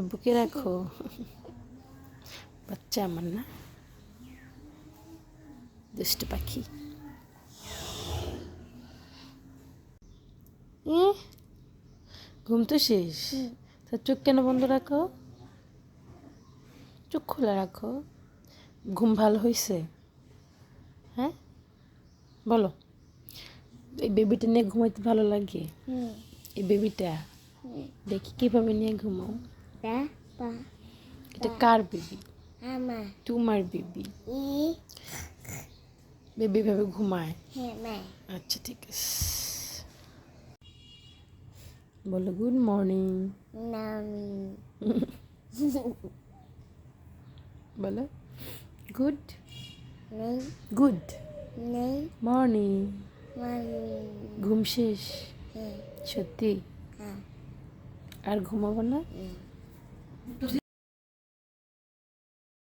বুকে রাখো, বাচ্চা আমার না, দুষ্ট পাখি। ঘুম তো শেষ, তার চোখ কেন বন্ধ রাখো? চোখ খোলা রাখো। ঘুম ভালো হয়েছে? হ্যাঁ বলো। এই বেবিটা নিয়ে ঘুমাইতে ভালো লাগে? এই বেবিটা দেখি কিভাবে নিয়ে ঘুমাও। এটা কার বেবি? তোমার বেবি। বেবি ভাবে ঘুমায়? আচ্ছা ঠিক আছে, বলো গুড মর্নিং। বলো গুড গুড মর্নিং। ঘুম শেষ? সত্যি? আর ঘুমাবো না?